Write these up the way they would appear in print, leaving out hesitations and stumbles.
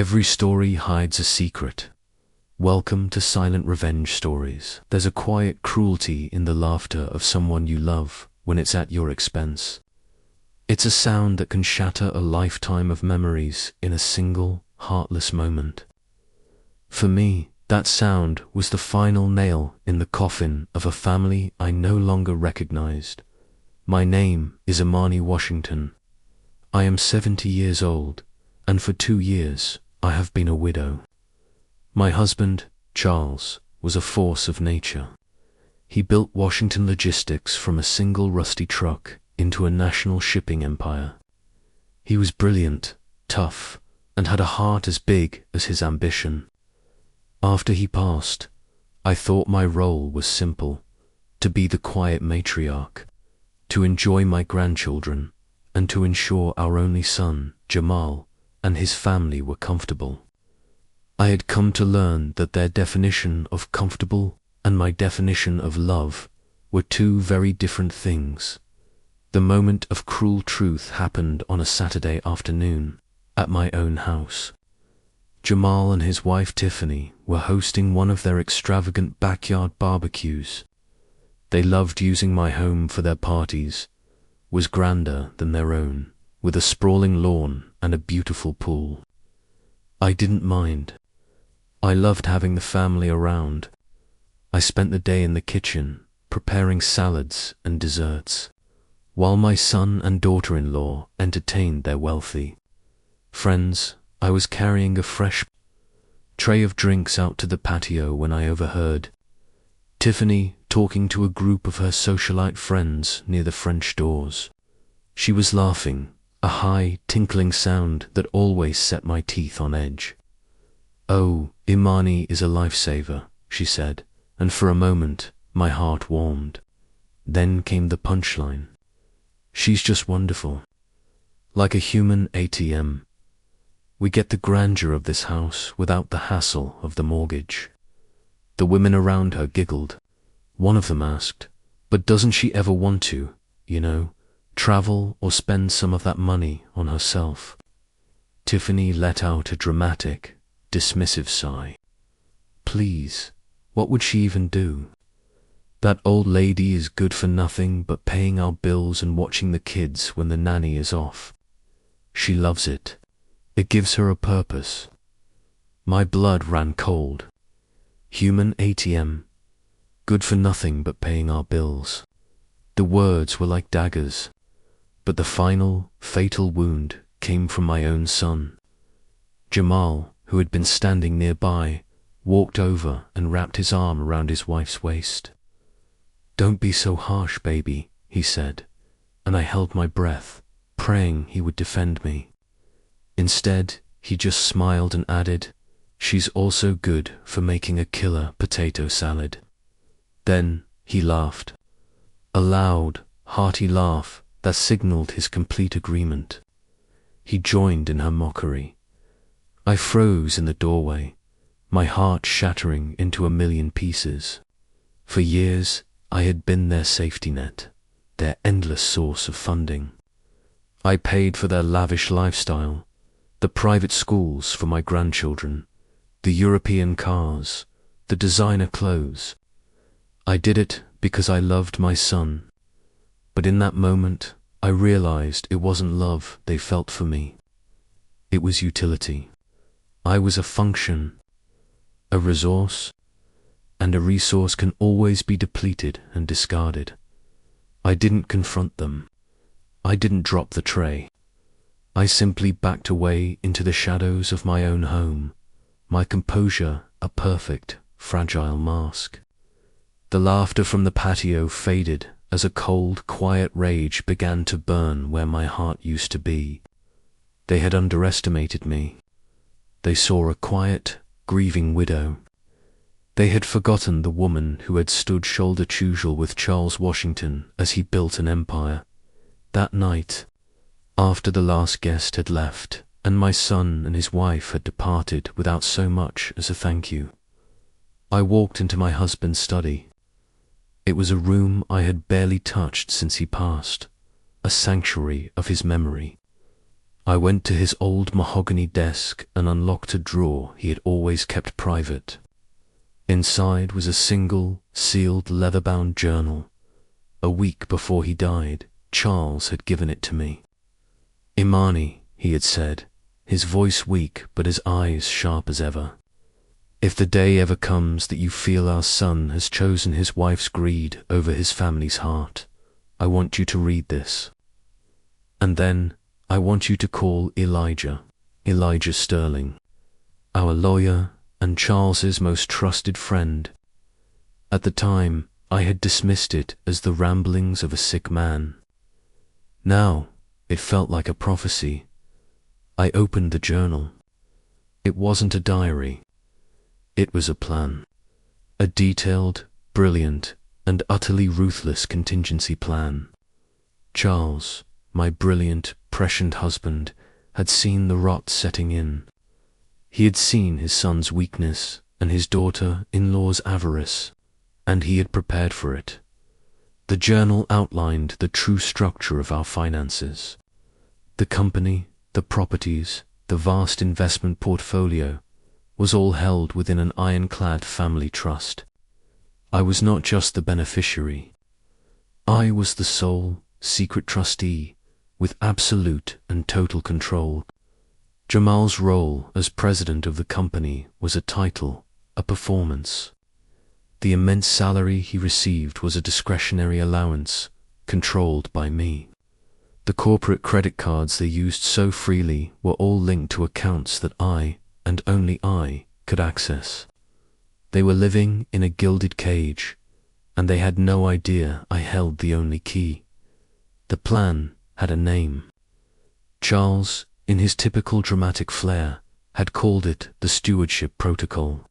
Every story hides a secret. Welcome to Silent Revenge Stories. There's a quiet cruelty in the laughter of someone you love when it's at your expense. It's a sound that can shatter a lifetime of memories in a single, heartless moment. For me, that sound was the final nail in the coffin of a family I no longer recognized. My name is Imani Washington. I am 70 years old, and for 2 years I have been a widow. My husband, Charles, was a force of nature. He built Washington Logistics from a single rusty truck into a national shipping empire. He was brilliant, tough, and had a heart as big as his ambition. After he passed, I thought my role was simple: to be the quiet matriarch, to enjoy my grandchildren, and to ensure our only son, Jamal, and his family were comfortable. I had come to learn that their definition of comfortable and my definition of love were two very different things. The moment of cruel truth happened on a Saturday afternoon at my own house. Jamal and his wife Tiffany were hosting one of their extravagant backyard barbecues. They loved using my home for their parties, was grander than their own, with a sprawling lawn and a beautiful pool. I didn't mind. I loved having the family around. I spent the day in the kitchen, preparing salads and desserts, while my son and daughter-in-law entertained their wealthy friends. I was carrying a fresh tray of drinks out to the patio when I overheard Tiffany talking to a group of her socialite friends near the French doors. She was laughing, a high, tinkling sound that always set my teeth on edge. "Oh, Imani is a lifesaver," she said, and for a moment my heart warmed. Then came the punchline. "She's just wonderful. Like a human ATM. We get the grandeur of this house without the hassle of the mortgage." The women around her giggled. One of them asked, "But doesn't she ever want to, travel or spend some of that money on herself?" Tiffany let out a dramatic, dismissive sigh. "Please, what would she even do? That old lady is good for nothing but paying our bills and watching the kids when the nanny is off. She loves it. It gives her a purpose." My blood ran cold. Human ATM, good for nothing but paying our bills. The words were like daggers, but the final, fatal wound came from my own son. Jamal, who had been standing nearby, walked over and wrapped his arm around his wife's waist. "Don't be so harsh, baby," he said, and I held my breath, praying he would defend me. Instead, he just smiled and added, "She's also good for making a killer potato salad." Then he laughed, a loud, hearty laugh that signaled his complete agreement. He joined in her mockery. I froze in the doorway, my heart shattering into a million pieces. For years, I had been their safety net, their endless source of funding. I paid for their lavish lifestyle, the private schools for my grandchildren, the European cars, the designer clothes. I did it because I loved my son. But in that moment, I realized it wasn't love they felt for me. It was utility. I was a function, a resource, and a resource can always be depleted and discarded. I didn't confront them. I didn't drop the tray. I simply backed away into the shadows of my own home, my composure a perfect, fragile mask. The laughter from the patio faded as a cold, quiet rage began to burn where my heart used to be. They had underestimated me. They saw a quiet, grieving widow. They had forgotten the woman who had stood shoulder to shoulder with Charles Washington as he built an empire. That night, after the last guest had left, and my son and his wife had departed without so much as a thank you, I walked into my husband's study. It was a room I had barely touched since he passed, a sanctuary of his memory. I went to his old mahogany desk and unlocked a drawer he had always kept private. Inside was a single, sealed, leather-bound journal. A week before he died, Charles had given it to me. "Imani," he had said, his voice weak but his eyes sharp as ever. "If the day ever comes that you feel our son has chosen his wife's greed over his family's heart, I want you to read this. And then I want you to call Elijah Sterling, our lawyer and Charles's most trusted friend. At the time, I had dismissed it as the ramblings of a sick man. Now, it felt like a prophecy. I opened the journal. It wasn't a diary. It was a plan. A detailed, brilliant, and utterly ruthless contingency plan. Charles, my brilliant, prescient husband, had seen the rot setting in. He had seen his son's weakness and his daughter-in-law's avarice, and he had prepared for it. The journal outlined the true structure of our finances. The company, the properties, the vast investment portfolio was all held within an ironclad family trust. I was not just the beneficiary. I was the sole, secret trustee with absolute and total control. Jamal's role as president of the company was a title, a performance. The immense salary he received was a discretionary allowance, controlled by me. The corporate credit cards they used so freely were all linked to accounts that I, and only I, could access. They were living in a gilded cage, and they had no idea I held the only key. The plan had a name. Charles, in his typical dramatic flair, had called it the Stewardship Protocol.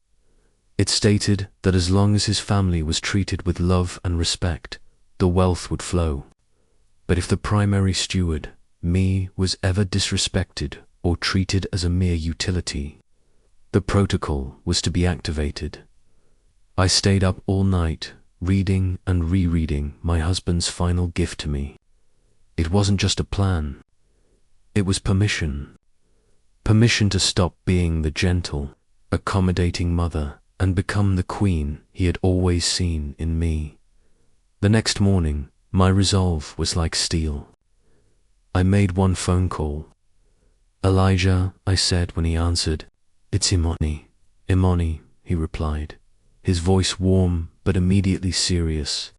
It stated that as long as his family was treated with love and respect, the wealth would flow. But if the primary steward, me, was ever disrespected or treated as a mere utility, the protocol was to be activated. I stayed up all night, reading and rereading my husband's final gift to me. It wasn't just a plan. It was permission. Permission to stop being the gentle, accommodating mother and become the queen he had always seen in me. The next morning, my resolve was like steel. I made one phone call. "Elijah," I said when he answered. "It's Imani." "Imani," he replied, his voice warm but immediately serious.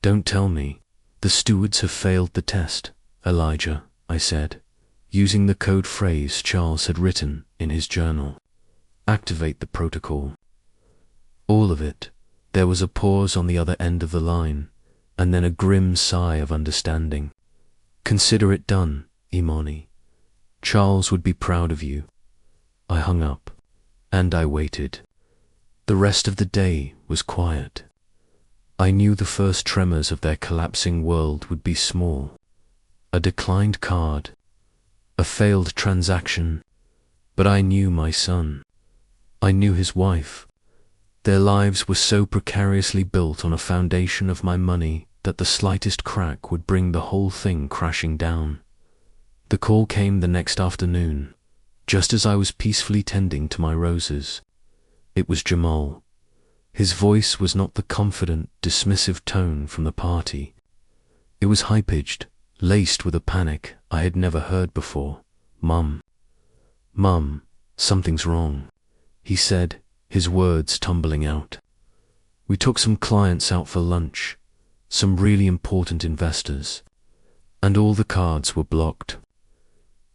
"Don't tell me. The stewards have failed the test, Elijah," I said, using the code phrase Charles had written in his journal. "Activate the protocol." All of it. There was a pause on the other end of the line, and then a grim sigh of understanding. "Consider it done, Imani. Charles would be proud of you." I hung up, and I waited. The rest of the day was quiet. I knew the first tremors of their collapsing world would be small. A declined card, a failed transaction, but I knew my son. I knew his wife. Their lives were so precariously built on a foundation of my money that the slightest crack would bring the whole thing crashing down. The call came the next afternoon, just as I was peacefully tending to my roses. It was Jamal. His voice was not the confident, dismissive tone from the party. It was high-pitched, laced with a panic I had never heard before. "Mum, something's wrong," he said, his words tumbling out. "We took some clients out for lunch, some really important investors, and all the cards were blocked.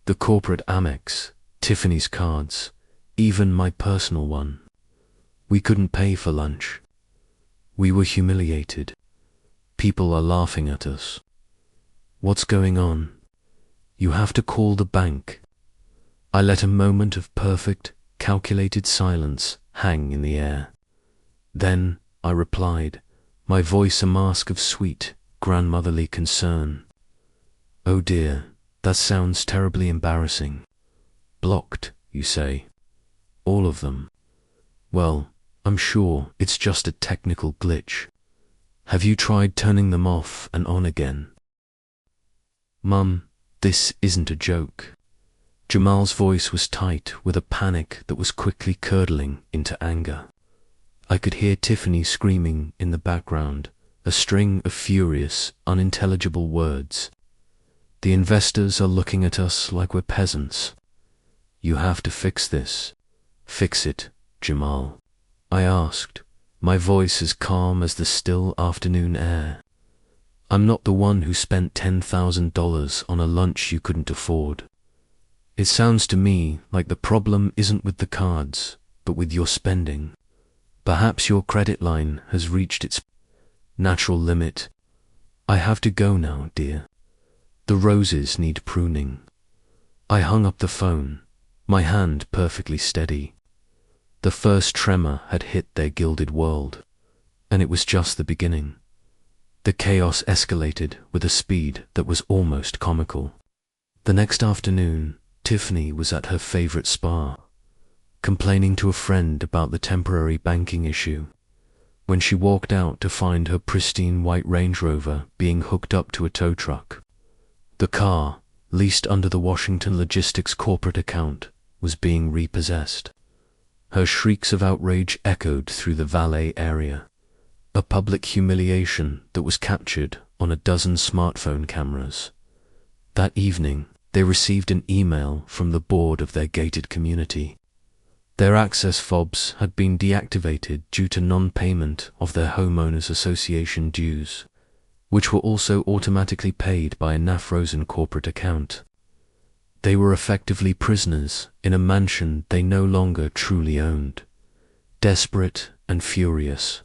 The corporate Amex, Tiffany's cards, even my personal one. We couldn't pay for lunch. We were humiliated. People are laughing at us. What's going on? You have to call the bank." I let a moment of perfect, calculated silence hang in the air. Then I replied, my voice a mask of sweet, grandmotherly concern. "Oh dear, that sounds terribly embarrassing. Blocked, you say? All of them? Well, I'm sure it's just a technical glitch. Have you tried turning them off and on again?" "Mum, this isn't a joke. Jamal's voice was tight with a panic that was quickly curdling into anger. I could hear Tiffany screaming in the background, a string of furious, unintelligible words. The investors are looking at us like we're peasants. You have to fix this. Fix it, Jamal. I asked, my voice as calm as the still afternoon air. I'm not the one who spent $10,000 on a lunch you couldn't afford. It sounds to me like the problem isn't with the cards, but with your spending. Perhaps your credit line has reached its natural limit. I have to go now, dear. The roses need pruning. I hung up the phone, my hand perfectly steady. The first tremor had hit their gilded world, and it was just the beginning. The chaos escalated with a speed that was almost comical. The next afternoon, Tiffany was at her favorite spa, complaining to a friend about the temporary banking issue. When she walked out to find her pristine white Range Rover being hooked up to a tow truck, the car, leased under the Washington Logistics corporate account, was being repossessed. Her shrieks of outrage echoed through the valet area, a public humiliation that was captured on a dozen smartphone cameras. That evening, they received an email from the board of their gated community. Their access fobs had been deactivated due to non-payment of their homeowners association dues, which were also automatically paid by a Nafrozen corporate account. They were effectively prisoners in a mansion they no longer truly owned. Desperate and furious,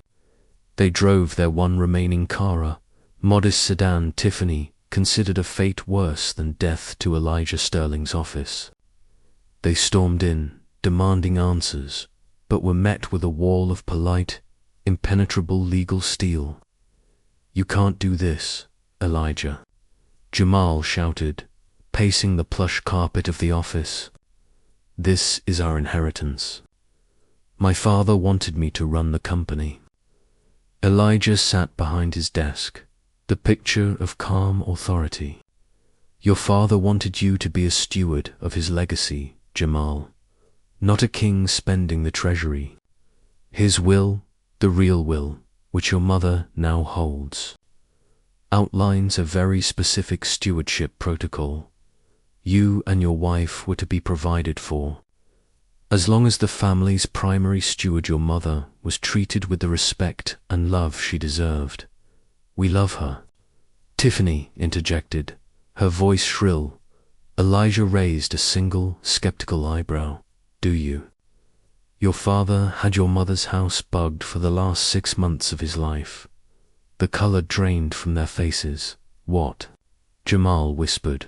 they drove their one remaining car, a modest sedan Tiffany considered a fate worse than death, to Elijah Sterling's office. They stormed in, demanding answers, but were met with a wall of polite, impenetrable legal steel. You can't do this, Elijah, Jamal shouted, pacing the plush carpet of the office. This is our inheritance. My father wanted me to run the company. Elijah sat behind his desk, the picture of calm authority. Your father wanted you to be a steward of his legacy, Jamal, not a king spending the treasury. His will, the real will, which your mother now holds, outlines a very specific stewardship protocol. You and your wife were to be provided for. As long as the family's primary steward, your mother, was treated with the respect and love she deserved. We love her. Tiffany interjected, her voice shrill. Elijah raised a single, skeptical eyebrow. Do you? Your father had your mother's house bugged for the last 6 months of his life. The color drained from their faces. What? Jamal whispered.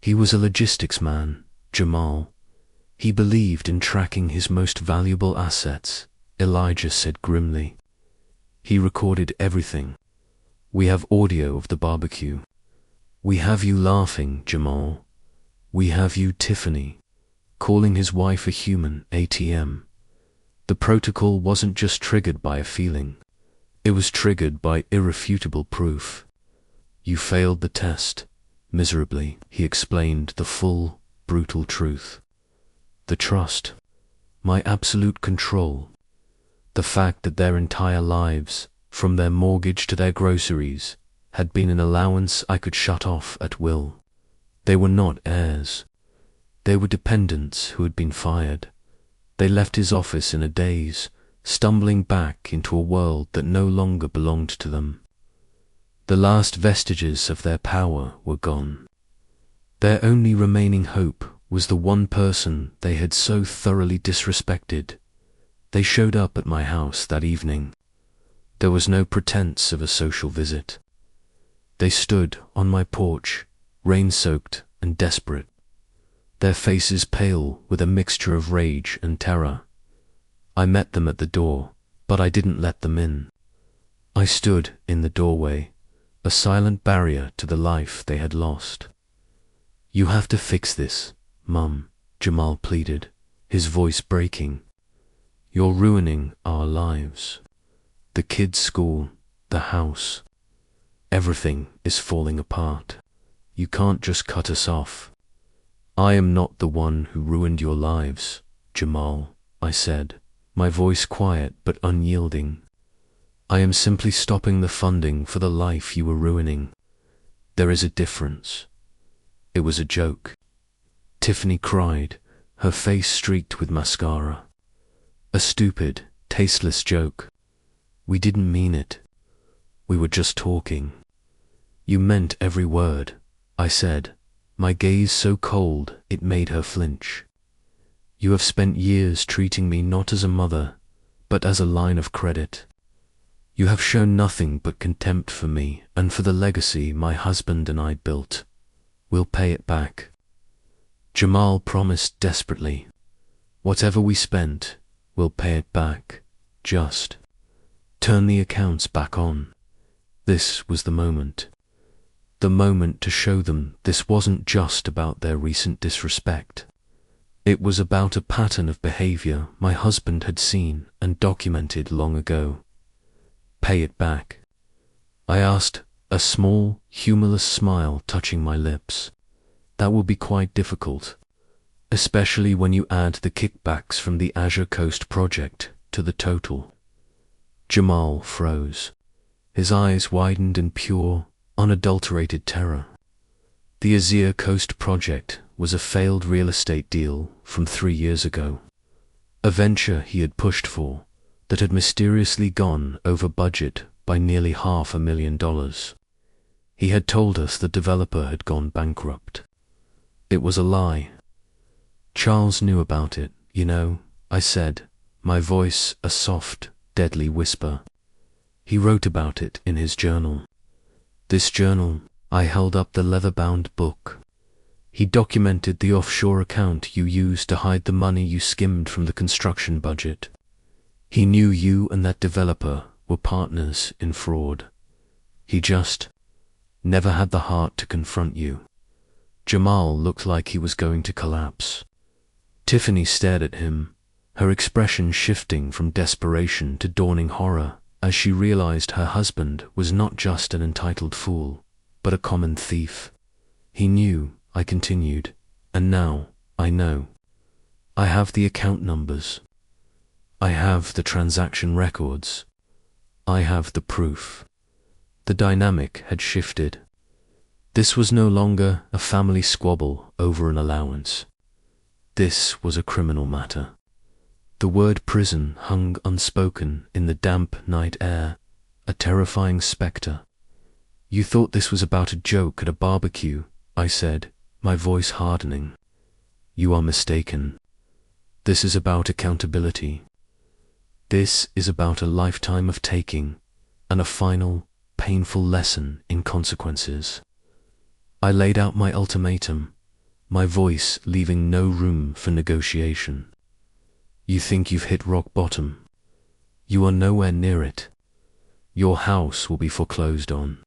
He was a logistics man, Jamal. He believed in tracking his most valuable assets, Elijah said grimly. He recorded everything. We have audio of the barbecue. We have you laughing, Jamal. We have you, Tiffany, calling his wife a human ATM. The protocol wasn't just triggered by a feeling. It was triggered by irrefutable proof. You failed the test, miserably, he explained the full, brutal truth. The trust, my absolute control, the fact that their entire lives, from their mortgage to their groceries, had been an allowance I could shut off at will. They were not heirs. They were dependents who had been fired. They left his office in a daze, stumbling back into a world that no longer belonged to them. The last vestiges of their power were gone. Their only remaining hope was the one person they had so thoroughly disrespected. They showed up at my house that evening. There was no pretense of a social visit. They stood on my porch, rain-soaked and desperate, their faces pale with a mixture of rage and terror. I met them at the door, but I didn't let them in. I stood in the doorway, a silent barrier to the life they had lost. You have to fix this, Mum, Jamal pleaded, his voice breaking. You're ruining our lives. The kids' school, the house. Everything is falling apart. You can't just cut us off. I am not the one who ruined your lives, Jamal, I said, my voice quiet but unyielding. I am simply stopping the funding for the life you were ruining. There is a difference. It was a joke. Tiffany cried, her face streaked with mascara. A stupid, tasteless joke. We didn't mean it. We were just talking. You meant every word, I said, my gaze so cold it made her flinch. You have spent years treating me not as a mother, but as a line of credit. You have shown nothing but contempt for me and for the legacy my husband and I built. We'll pay it back. Jamal promised desperately. Whatever we spent, we'll pay it back. Just turn the accounts back on. This was the moment. The moment to show them this wasn't just about their recent disrespect. It was about a pattern of behavior my husband had seen and documented long ago. Pay it back? I asked, a small, humorless smile touching my lips. That will be quite difficult, especially when you add the kickbacks from the Azure Coast project to the total. Jamal froze. His eyes widened in pure, unadulterated terror. The Azure Coast project was a failed real estate deal from 3 years ago. A venture he had pushed for that had mysteriously gone over budget by nearly $500,000. He had told us the developer had gone bankrupt. It was a lie. Charles knew about it, you know, I said, my voice a soft, deadly whisper. He wrote about it in his journal. This journal, I held up the leather-bound book. He documented the offshore account you used to hide the money you skimmed from the construction budget. He knew you and that developer were partners in fraud. He just never had the heart to confront you. Jamal looked like he was going to collapse. Tiffany stared at him, her expression shifting from desperation to dawning horror as she realized her husband was not just an entitled fool, but a common thief. He knew, I continued, and now I know. I have the account numbers. I have the transaction records. I have the proof. The dynamic had shifted. This was no longer a family squabble over an allowance. This was a criminal matter. The word prison hung unspoken in the damp night air, a terrifying spectre. You thought this was about a joke at a barbecue, I said, my voice hardening. You are mistaken. This is about accountability. This is about a lifetime of taking and a final, painful lesson in consequences. I laid out my ultimatum, my voice leaving no room for negotiation. You think you've hit rock bottom. You are nowhere near it. Your house will be foreclosed on.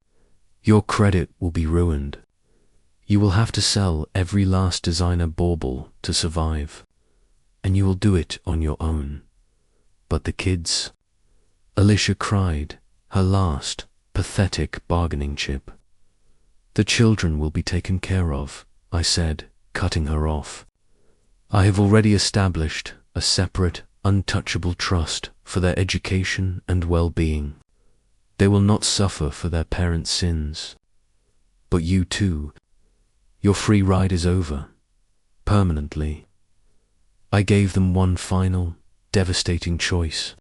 Your credit will be ruined. You will have to sell every last designer bauble to survive, and you will do it on your own. But the kids? Alicia cried, her last, pathetic bargaining chip. The children will be taken care of, I said, cutting her off. I have already established a separate, untouchable trust for their education and well-being. They will not suffer for their parents' sins. But you too, your free ride is over, permanently. I gave them one final, devastating choice.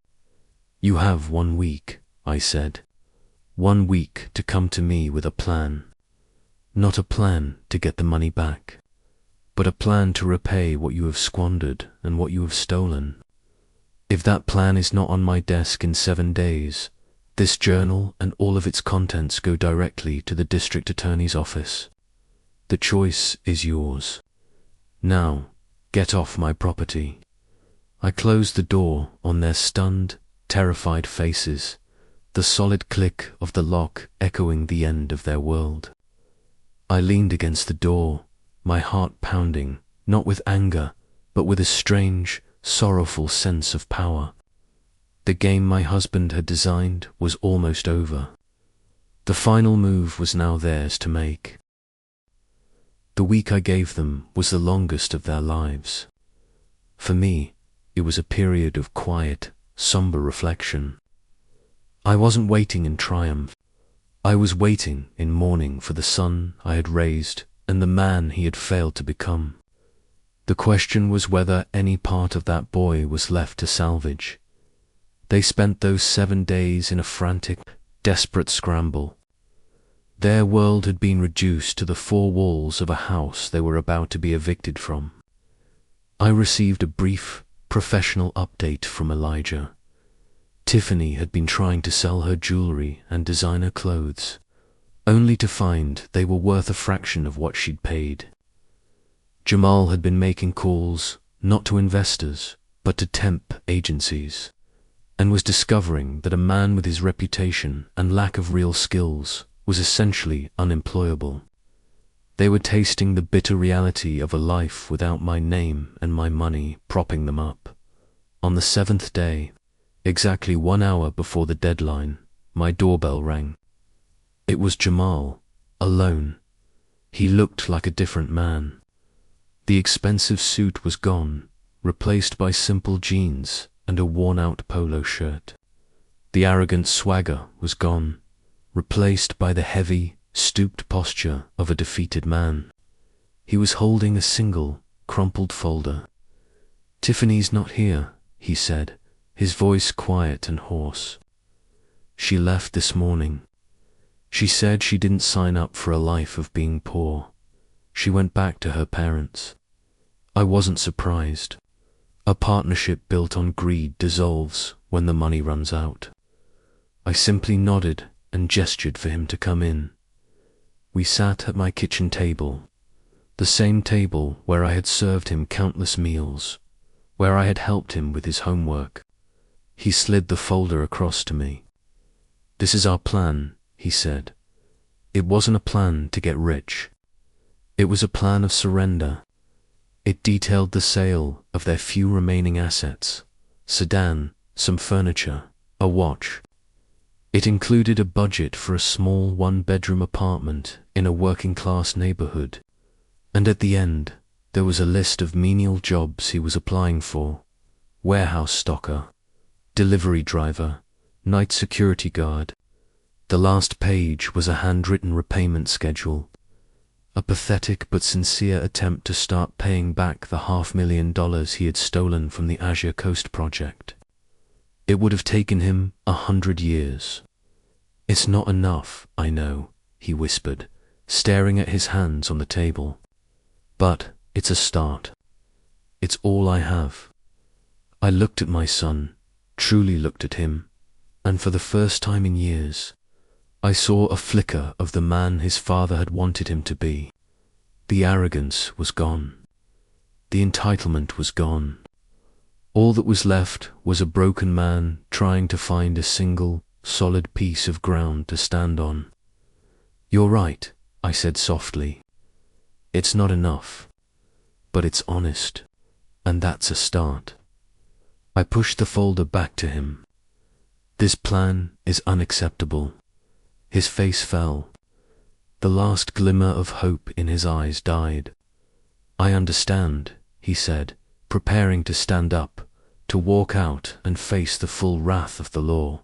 You have 1 week, I said. 1 week to come to me with a plan. Not a plan to get the money back, but a plan to repay what you have squandered and what you have stolen. If that plan is not on my desk in 7 days, this journal and all of its contents go directly to the district attorney's office. The choice is yours. Now, get off my property. I closed the door on their stunned, terrified faces, the solid click of the lock echoing the end of their world. I leaned against the door, my heart pounding, not with anger, but with a strange, sorrowful sense of power. The game my husband had designed was almost over. The final move was now theirs to make. The week I gave them was the longest of their lives. For me, it was a period of quiet, somber reflection. I wasn't waiting in triumph. I was waiting in mourning for the son I had raised and the man he had failed to become. The question was whether any part of that boy was left to salvage. They spent those 7 days in a frantic, desperate scramble. Their world had been reduced to the 4 walls of a house they were about to be evicted from. I received a brief, professional update from Elijah. Tiffany had been trying to sell her jewelry and designer clothes, only to find they were worth a fraction of what she'd paid. Jamal had been making calls, not to investors, but to temp agencies, and was discovering that a man with his reputation and lack of real skills was essentially unemployable. They were tasting the bitter reality of a life without my name and my money propping them up. On the 7th day, exactly 1 hour before the deadline, my doorbell rang. It was Jamal, alone. He looked like a different man. The expensive suit was gone, replaced by simple jeans and a worn-out polo shirt. The arrogant swagger was gone, replaced by the heavy, stooped posture of a defeated man. He was holding a single, crumpled folder. "Tiffany's not here," he said, his voice quiet and hoarse. "She left this morning. She said she didn't sign up for a life of being poor. She went back to her parents." I wasn't surprised. A partnership built on greed dissolves when the money runs out. I simply nodded and gestured for him to come in. We sat at my kitchen table, the same table where I had served him countless meals, where I had helped him with his homework. He slid the folder across to me. "This is our plan," he said. It wasn't a plan to get rich. It was a plan of surrender. It detailed the sale of their few remaining assets, sedan, some furniture, a watch. It included a budget for a small 1-bedroom apartment in a working-class neighborhood, and at the end, there was a list of menial jobs he was applying for: warehouse stocker, delivery driver, night security guard. The last page was a handwritten repayment schedule, a pathetic but sincere attempt to start paying back the $500,000 he had stolen from the Azure Coast project. It would have taken him 100 years. "It's not enough, I know," he whispered, staring at his hands on the table. "But it's a start. It's all I have." I looked at my son, truly looked at him, and for the first time in years, I saw a flicker of the man his father had wanted him to be. The arrogance was gone. The entitlement was gone. All that was left was a broken man trying to find a single, solid piece of ground to stand on. "You're right," I said softly. "It's not enough, but it's honest, and that's a start." I pushed the folder back to him. "This plan is unacceptable." His face fell. The last glimmer of hope in his eyes died. "I understand," he said, preparing to stand up, to walk out and face the full wrath of the law.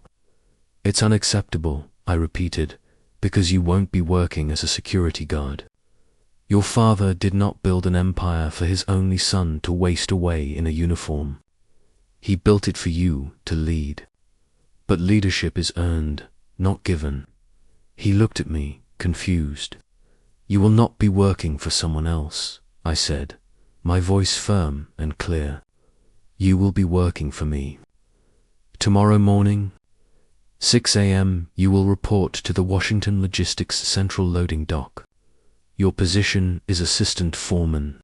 "It's unacceptable," I repeated, "because you won't be working as a security guard. Your father did not build an empire for his only son to waste away in a uniform. He built it for you to lead. But leadership is earned, not given." He looked at me, confused. "You will not be working for someone else," I said, my voice firm and clear. "You will be working for me. Tomorrow morning, 6 a.m., you will report to the Washington Logistics Central Loading Dock. Your position is assistant foreman.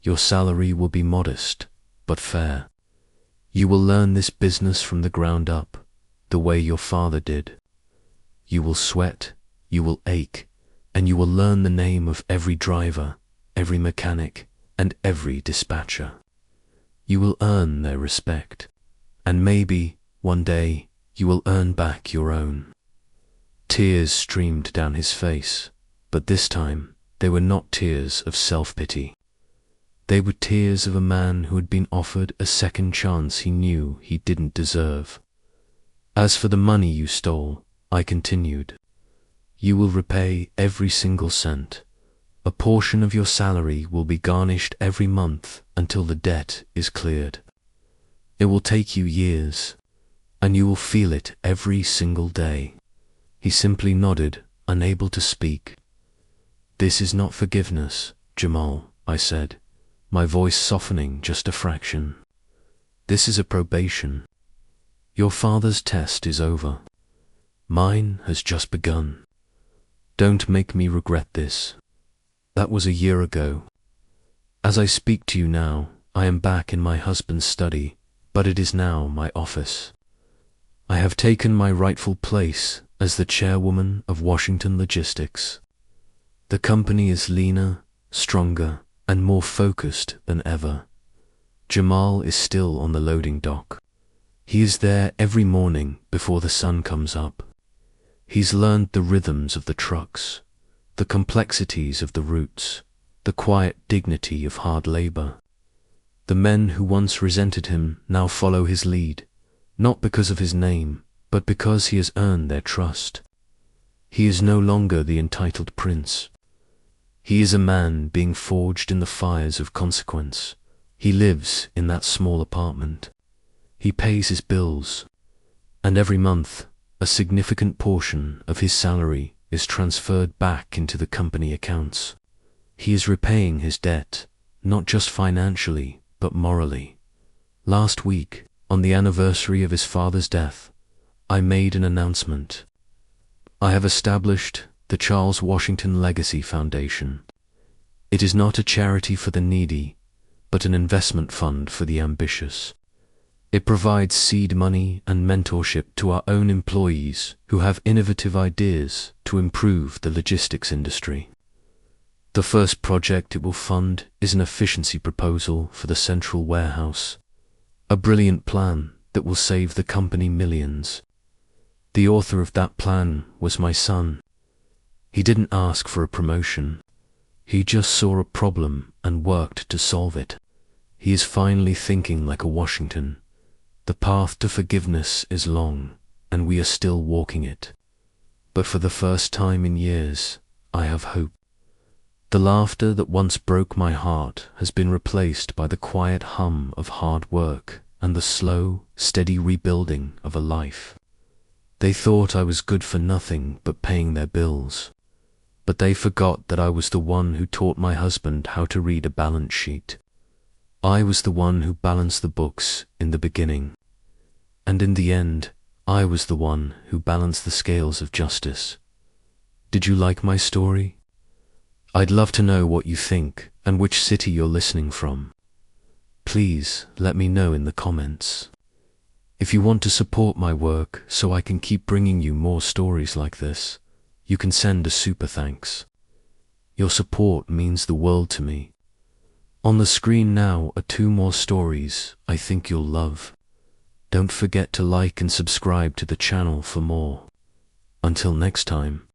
Your salary will be modest, but fair. You will learn this business from the ground up, the way your father did. You will sweat, you will ache, and you will learn the name of every driver, every mechanic, and every dispatcher. You will earn their respect, and maybe, one day, you will earn back your own." Tears streamed down his face, but this time They were not tears of self-pity. They were tears of a man who had been offered a second chance he knew he didn't deserve. As for the money you stole, I continued, you will repay every single cent. A portion of your salary will be garnished every month until the debt is cleared. It will take you years, and you will feel it every single day. He simply nodded, unable to speak. This is not forgiveness, Jamal, I said, my voice softening just a fraction. This is a probation. Your father's test is over. Mine has just begun. Don't make me regret this. That was a year ago. As I speak to you now, I am back in my husband's study, but it is now my office. I have taken my rightful place as the chairwoman of Washington Logistics. The company is leaner, stronger, and more focused than ever. Jamal is still on the loading dock. He is there every morning before the sun comes up. He's learned the rhythms of the trucks, the complexities of the routes, the quiet dignity of hard labor. The men who once resented him now follow his lead, not because of his name, but because he has earned their trust. He is no longer the entitled prince. He is a man being forged in the fires of consequence. He lives in that small apartment. He pays his bills, and every month a significant portion of his salary is transferred back into the company accounts. He is repaying his debt, not just financially, but morally. Last week, on the anniversary of his father's death, I made an announcement. I have established the Charles Washington Legacy Foundation. It is not a charity for the needy, but an investment fund for the ambitious. It provides seed money and mentorship to our own employees who have innovative ideas to improve the logistics industry. The first project it will fund is an efficiency proposal for the central warehouse, a brilliant plan that will save the company millions. The author of that plan was my son. He didn't ask for a promotion. He just saw a problem and worked to solve it. He is finally thinking like a Washington. The path to forgiveness is long, and we are still walking it. But for the first time in years, I have hope. The laughter that once broke my heart has been replaced by the quiet hum of hard work and the slow, steady rebuilding of a life. They thought I was good for nothing but paying their bills. But they forgot that I was the one who taught my husband how to read a balance sheet. I was the one who balanced the books in the beginning. And in the end, I was the one who balanced the scales of justice. Did you like my story? I'd love to know what you think and which city you're listening from. Please let me know in the comments. If you want to support my work so I can keep bringing you more stories like this, you can send a super thanks. Your support means the world to me. On the screen now are 2 more stories I think you'll love. Don't forget to like and subscribe to the channel for more. Until next time.